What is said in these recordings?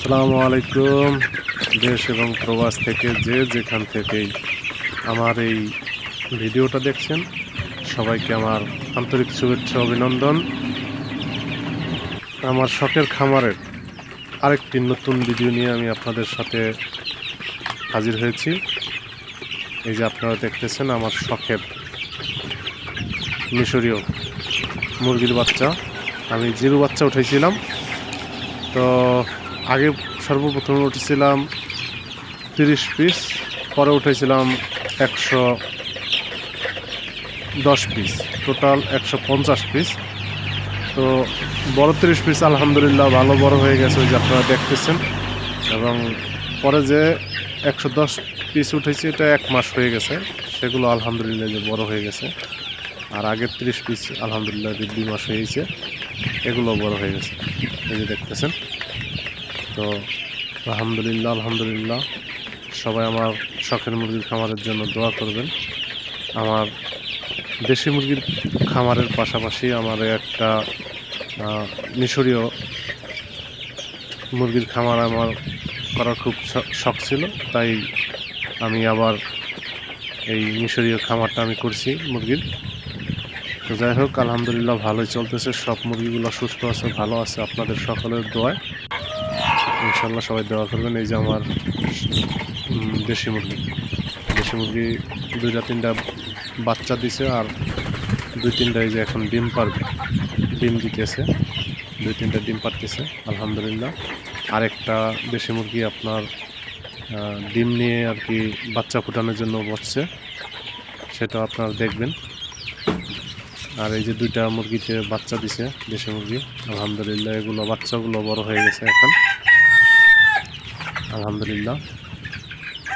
আসসালামু আলাইকুম। দেশ এবং প্রবাস থেকে যে যেখান থেকেই আমার এই ভিডিওটা দেখছেন সবাইকে আমার আন্তরিক শুভেচ্ছা অভিনন্দন। আমার শখের খামারের আরেকটি নতুন ভিডিও নিয়ে আমি আপনাদের সাথে হাজির হয়েছি। এই যে আপনারা দেখতেছেন আমার শখের মিশরীয় মুরগির বাচ্চা। আমি জিরো বাচ্চা উঠেছিলাম। তো আগে সর্বপ্রথমে উঠেছিলাম 30 পিস, পরে উঠেছিলাম 110 পিস, টোটাল 150 পিস। তো বড় 30 পিস আলহামদুলিল্লাহ ভালো বড় হয়ে গেছে, ওই যে আপনারা দেখতেছেন। এবং পরে যে 110 পিস উঠেছে এটা 1 মাস হয়ে গেছে, সেগুলো আলহামদুলিল্লাহ যে বড় হয়ে গেছে। আর আগের 30 পিস আলহামদুলিল্লাহ 2 মাস হয়েছে, এগুলো বড় হয়ে গেছে, এই যে দেখতেছেন। তো আলহামদুলিল্লাহ সবাই আমার শখের মুরগির খামারের জন্য দোয়া করবেন। আমার দেশি মুরগির খামারের পাশাপাশি আমার একটা মিশরীয় মুরগির খামার আমার করার খুব শখ ছিল, তাই আমি আবার এই মিশরীয় খামারটা আমি করছি মুরগির। তো যাই হোক, আলহামদুলিল্লাহ ভালোই চলতেছে, সব মুরগিগুলো সুস্থ আছে, ভালো আছে আপনাদের সকলের দোয়ায়। ইনশাল্লাহ সবাই দোয়া করবেন। এই যে আমার দেশি মুরগি 2-3টা বাচ্চা দিছে, আর 2-3টা এই যে এখন ডিম দিতেছে, 2-3টা ডিম পাড়তেছে আলহামদুলিল্লাহ। আরেকটা দেশি মুরগি আপনার ডিম নিয়ে আর কি বাচ্চা ফুটানোর জন্য বসছে, সেটা আপনারা দেখবেন। আর এই যে 2টা মুরগিতে বাচ্চা দিছে দেশি মুরগি আলহামদুলিল্লাহ, এগুলো বাচ্চাগুলো বড় হয়ে গেছে এখন আলহামদুলিল্লাহ।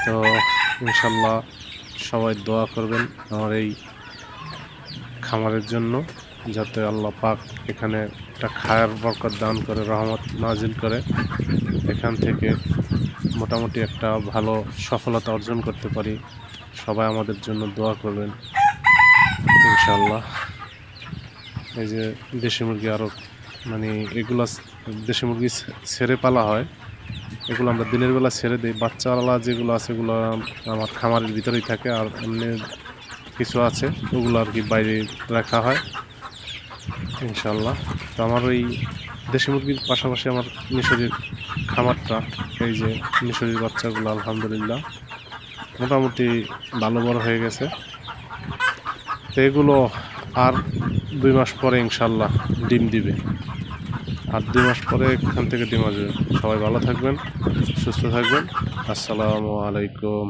তো ইনশাল্লাহ সবাই দোয়া করবেন আমার এই খামারের জন্য, যাতে আল্লাহ পাক এখানে একটা খায়ের বরকত দান করে, রহমত নাজিল করে, এখান থেকে মোটামুটি একটা ভালো সফলতা অর্জন করতে পারি। সবাই আমাদের জন্য দোয়া করবেন ইনশাল্লাহ। এই যে দেশি মুরগি আরও মানে এগুলা দেশি মুরগি ছেড়ে পালা হয়, এগুলো আমরা দিনের বেলা ছেড়ে দিই। বাচ্চাওয়ালা যেগুলো আছে এগুলো আমার খামারের ভিতরেই থাকে, আর এমনি কিছু আছে ওগুলো আর কি বাইরে রাখা হয় ইনশাল্লাহ। তো আমার ওই দেশি মুরগির পাশাপাশি আমার মিশরীর খামারটা, এই যে মিশরীর বাচ্চাগুলো আলহামদুলিল্লাহ মোটামুটি ভালো বড় হয়ে গেছে। তো এগুলো আর 2 মাস পরে ইনশাল্লাহ ডিম দিবে, আর 2 মাস পরে এখান থেকে ডিম আসবে। সবাই ভালো থাকবেন, সুস্থ থাকবেন। আসসালামু আলাইকুম।